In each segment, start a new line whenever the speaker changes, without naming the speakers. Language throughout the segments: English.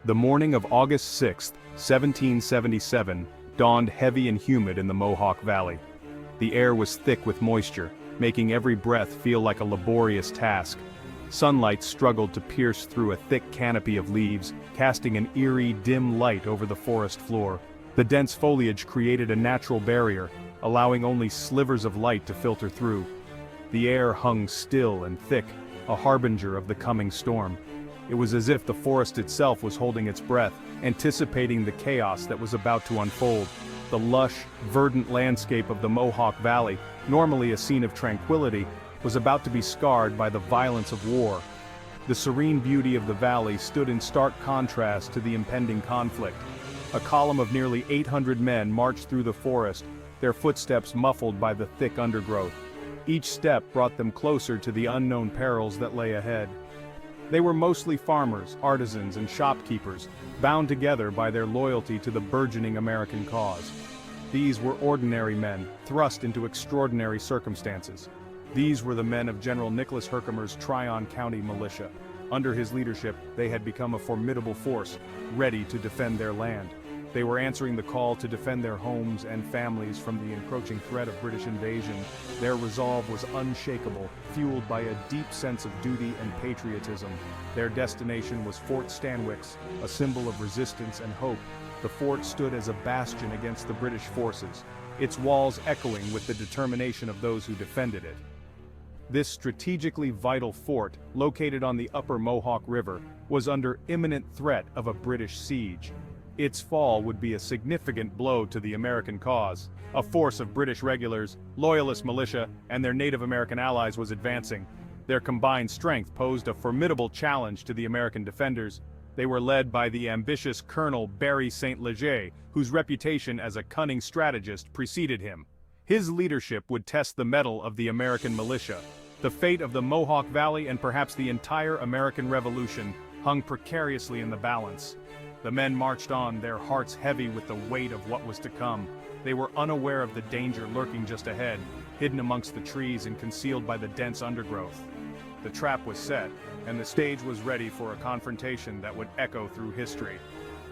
The morning of August 6, 1777, dawned heavy and humid in the Mohawk Valley. The air was thick with moisture, making every breath feel like a laborious task. Sunlight struggled to pierce through a thick canopy of leaves, casting an eerie, dim light over the forest floor. The dense foliage created a natural barrier, allowing only slivers of light to filter through. The air hung still and thick, a harbinger of the coming storm. It was as if the forest itself was holding its breath, anticipating the chaos that was about to unfold. The lush, verdant landscape of the Mohawk Valley, normally a scene of tranquility, was about to be scarred by the violence of war. The serene beauty of the valley stood in stark contrast to the impending conflict. A column of nearly 800 men marched through the forest, their footsteps muffled by the thick undergrowth. Each step brought them closer to the unknown perils that lay ahead. They were mostly farmers, artisans, and shopkeepers, bound together by their loyalty to the burgeoning American cause. These were ordinary men, thrust into extraordinary circumstances. These were the men of General Nicholas Herkimer's Tryon County militia. Under his leadership, they had become a formidable force, ready to defend their land. They were answering the call to defend their homes and families from the encroaching threat of British invasion. Their resolve was unshakable, fueled by a deep sense of duty and patriotism. Their destination was Fort Stanwix, a symbol of resistance and hope. The fort stood as a bastion against the British forces, its walls echoing with the determination of those who defended it. This strategically vital fort, located on the upper Mohawk River, was under imminent threat of a British siege. Its fall would be a significant blow to the American cause. A force of British regulars, Loyalist militia, and their Native American allies was advancing. Their combined strength posed a formidable challenge to the American defenders. They were led by the ambitious Colonel Barry St. Leger, whose reputation as a cunning strategist preceded him. His leadership would test the mettle of the American militia. The fate of the Mohawk Valley and perhaps the entire American Revolution hung precariously in the balance. The men marched on, their hearts heavy with the weight of what was to come. They were unaware of the danger lurking just ahead, hidden amongst the trees and concealed by the dense undergrowth. The trap was set, and the stage was ready for a confrontation that would echo through history.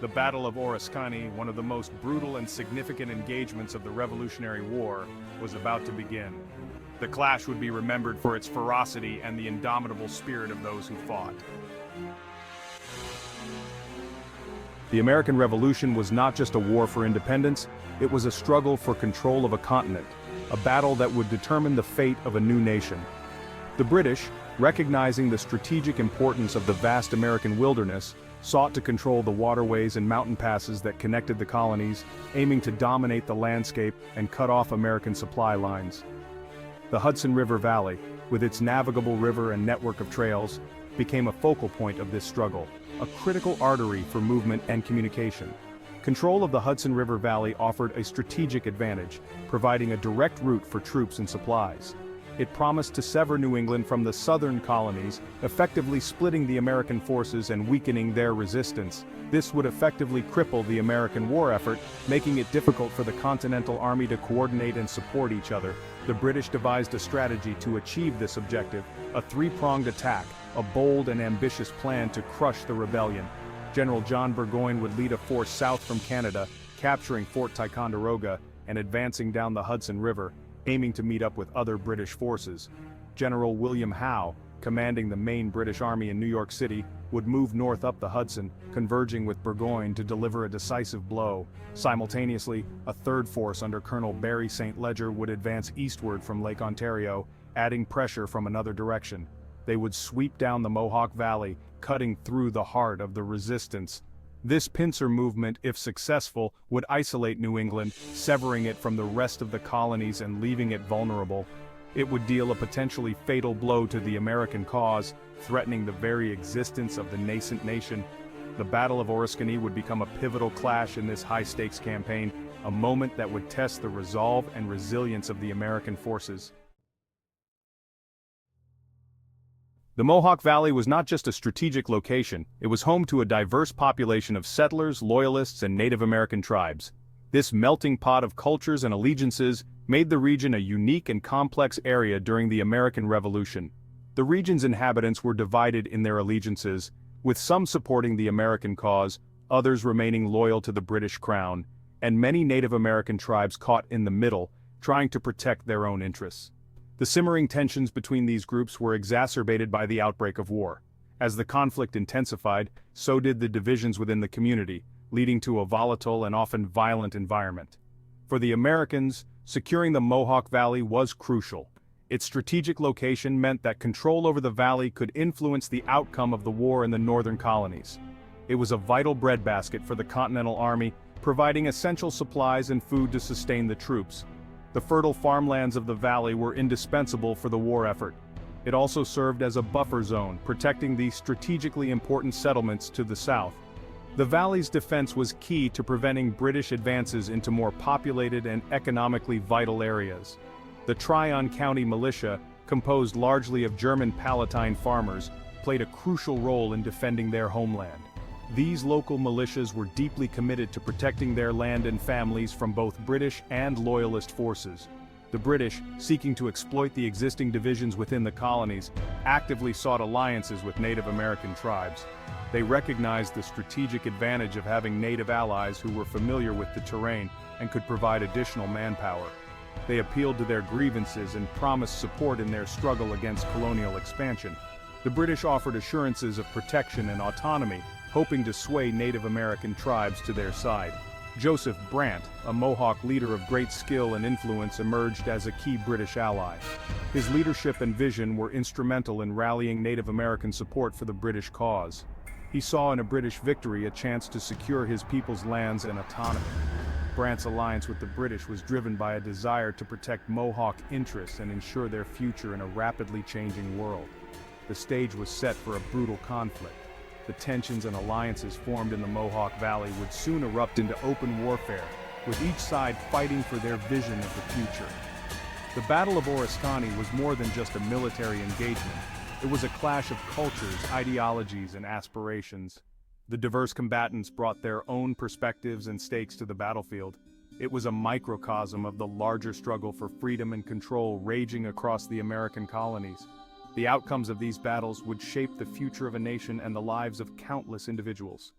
The Battle of Oriskany, one of the most brutal and significant engagements of the Revolutionary War, was about to begin. The clash would be remembered for its ferocity and the indomitable spirit of those who fought. The American Revolution was not just a war for independence, it was a struggle for control of a continent, a battle that would determine the fate of a new nation. The British, recognizing the strategic importance of the vast American wilderness, sought to control the waterways and mountain passes that connected the colonies, aiming to dominate the landscape and cut off American supply lines. The Hudson River Valley, with its navigable river and network of trails, became a focal point of this struggle, a critical artery for movement and communication. Control of the Hudson River Valley offered a strategic advantage, providing a direct route for troops and supplies. It promised to sever New England from the southern colonies, effectively splitting the American forces and weakening their resistance. This would effectively cripple the American war effort, making it difficult for the Continental Army to coordinate and support each other. The British devised a strategy to achieve this objective, a three-pronged attack, a bold and ambitious plan to crush the rebellion. General John Burgoyne would lead a force south from Canada, capturing Fort Ticonderoga and advancing down the Hudson River, aiming to meet up with other British forces. General William Howe, commanding the main British Army in New York City, would move north up the Hudson, converging with Burgoyne to deliver a decisive blow. Simultaneously, a third force under Colonel Barry St. Leger would advance eastward from Lake Ontario, adding pressure from another direction. They would sweep down the Mohawk Valley, cutting through the heart of the resistance. This pincer movement, if successful, would isolate New England, severing it from the rest of the colonies and leaving it vulnerable. It would deal a potentially fatal blow to the American cause, threatening the very existence of the nascent nation. The Battle of Oriskany would become a pivotal clash in this high-stakes campaign, a moment that would test the resolve and resilience of the American forces. The Mohawk Valley was not just a strategic location, it was home to a diverse population of settlers, Loyalists, and Native American tribes. This melting pot of cultures and allegiances made the region a unique and complex area during the American Revolution. The region's inhabitants were divided in their allegiances, with some supporting the American cause, others remaining loyal to the British Crown, and many Native American tribes caught in the middle, trying to protect their own interests. The simmering tensions between these groups were exacerbated by the outbreak of war. As the conflict intensified, so did the divisions within the community, leading to a volatile and often violent environment. For the Americans, securing the Mohawk Valley was crucial. Its strategic location meant that control over the valley could influence the outcome of the war in the northern colonies. It was a vital breadbasket for the Continental Army, providing essential supplies and food to sustain the troops. The fertile farmlands of the valley were indispensable for the war effort. It also served as a buffer zone, protecting the strategically important settlements to the south. The valley's defense was key to preventing British advances into more populated and economically vital areas. The Tryon County Militia, composed largely of German Palatine farmers, played a crucial role in defending their homeland. These local militias were deeply committed to protecting their land and families from both British and Loyalist forces. The British, seeking to exploit the existing divisions within the colonies, actively sought alliances with Native American tribes. They recognized the strategic advantage of having native allies who were familiar with the terrain and could provide additional manpower. They appealed to their grievances and promised support in their struggle against colonial expansion. The British offered assurances of protection and autonomy, hoping to sway Native American tribes to their side. Joseph Brant, a Mohawk leader of great skill and influence, emerged as a key British ally. His leadership and vision were instrumental in rallying Native American support for the British cause. He saw in a British victory a chance to secure his people's lands and autonomy. Brant's alliance with the British was driven by a desire to protect Mohawk interests and ensure their future in a rapidly changing world. The stage was set for a brutal conflict. The tensions and alliances formed in the Mohawk Valley would soon erupt into open warfare, with each side fighting for their vision of the future. The Battle of Oriskany was more than just a military engagement. It was a clash of cultures, ideologies, and aspirations. The diverse combatants brought their own perspectives and stakes to the battlefield. It was a microcosm of the larger struggle for freedom and control raging across the American colonies. The outcomes of these battles would shape the future of a nation and the lives of countless individuals.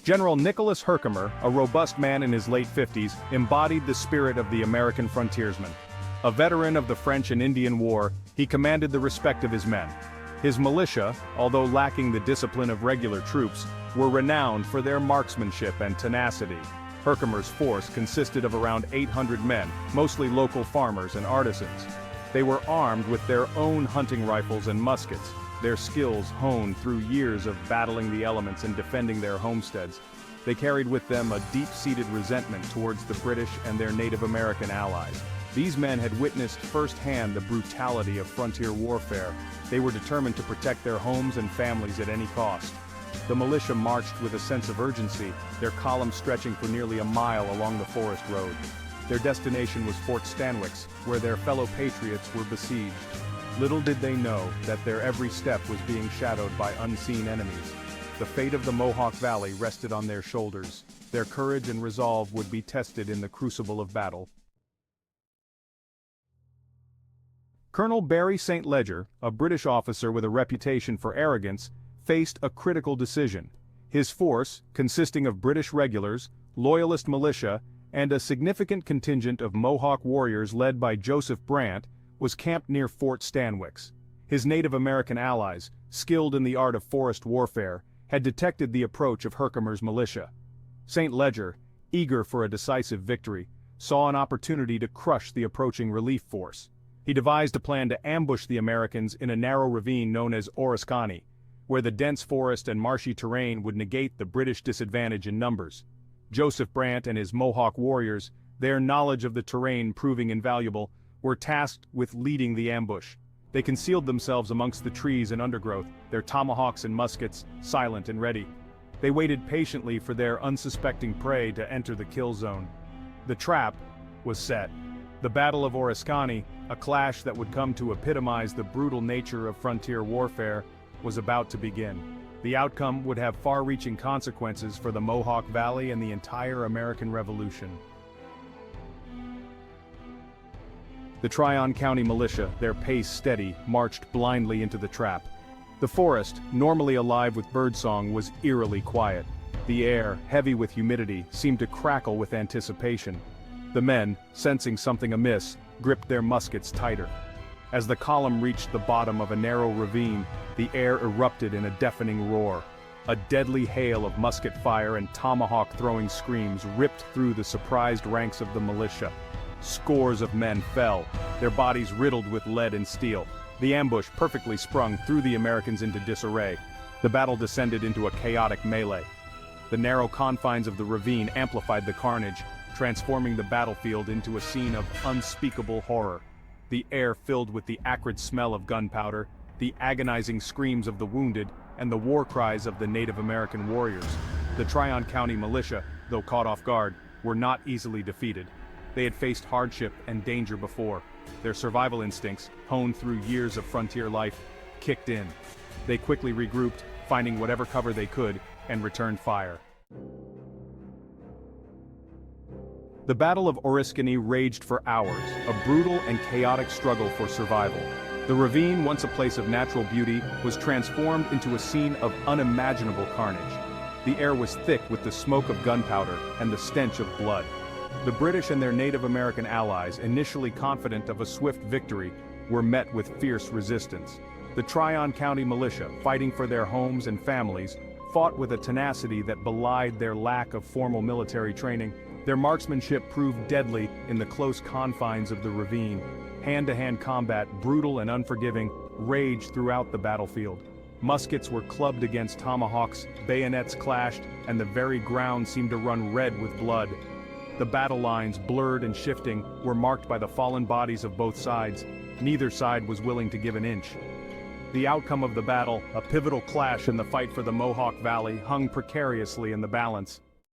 General Nicholas Herkimer, a robust man in his late 50s, embodied the spirit of the American frontiersman. A veteran of the French and Indian War, he commanded the respect of his men. His militia, although lacking the discipline of regular troops, were renowned for their marksmanship and tenacity. Herkimer's force consisted of around 800 men, mostly local farmers and artisans. They were armed with their own hunting rifles and muskets, their skills honed through years of battling the elements and defending their homesteads. They carried with them a deep-seated resentment towards the British and their Native American allies. These men had witnessed firsthand the brutality of frontier warfare. They were determined to protect their homes and families at any cost. The militia marched with a sense of urgency, their columns stretching for nearly a mile along the forest road. Their destination was Fort Stanwix, where their fellow Patriots were besieged. Little did they know that their every step was being shadowed by unseen enemies. The fate of the Mohawk Valley rested on their shoulders. Their courage and resolve would be tested in the crucible of battle. Colonel Barry St. Leger, a British officer with a reputation for arrogance, faced a critical decision. His force, consisting of British regulars, Loyalist militia, and a significant contingent of Mohawk warriors led by Joseph Brant, was camped near Fort Stanwix. His Native American allies, skilled in the art of forest warfare, had detected the approach of Herkimer's militia. St. Leger, eager for a decisive victory, saw an opportunity to crush the approaching relief force. He devised a plan to ambush the Americans in a narrow ravine known as Oriskany, where the dense forest and marshy terrain would negate the British disadvantage in numbers. Joseph Brant and his Mohawk warriors, their knowledge of the terrain proving invaluable, were tasked with leading the ambush. They concealed themselves amongst the trees and undergrowth, their tomahawks and muskets silent and ready. They waited patiently for their unsuspecting prey to enter the kill zone. The trap was set. The Battle of Oriskany, a clash that would come to epitomize the brutal nature of frontier warfare, was about to begin. The outcome would have far-reaching consequences for the Mohawk Valley and the entire American Revolution. The Tryon County militia, their pace steady, marched blindly into the trap. The forest, normally alive with birdsong, was eerily quiet. The air, heavy with humidity, seemed to crackle with anticipation. The men, sensing something amiss, gripped their muskets tighter. As the column reached the bottom of a narrow ravine, the air erupted in a deafening roar. A deadly hail of musket fire and tomahawk-throwing screams ripped through the surprised ranks of the militia. Scores of men fell, their bodies riddled with lead and steel. The ambush perfectly sprung threw the Americans into disarray. The battle descended into a chaotic melee. The narrow confines of the ravine amplified the carnage, transforming the battlefield into a scene of unspeakable horror. The air filled with the acrid smell of gunpowder, the agonizing screams of the wounded, and the war cries of the Native American warriors. The Tryon County militia, though caught off guard, were not easily defeated. They had faced hardship and danger before. Their survival instincts, honed through years of frontier life, kicked in. They quickly regrouped, finding whatever cover they could, and returned fire. The Battle of Oriskany raged for hours, a brutal and chaotic struggle for survival. The ravine, once a place of natural beauty, was transformed into a scene of unimaginable carnage. The air was thick with the smoke of gunpowder and the stench of blood. The British and their Native American allies, initially confident of a swift victory, were met with fierce resistance. The Tryon County militia, fighting for their homes and families, fought with a tenacity that belied their lack of formal military training. Their marksmanship proved deadly in the close confines of the ravine. Hand-to-hand combat, brutal and unforgiving, raged throughout the battlefield. Muskets were clubbed against tomahawks, bayonets clashed, and the very ground seemed to run red with blood. The battle lines, blurred and shifting, were marked by the fallen bodies of both sides. Neither side was willing to give an inch. The outcome of the battle, a pivotal clash in the fight for the Mohawk Valley, hung precariously in the balance.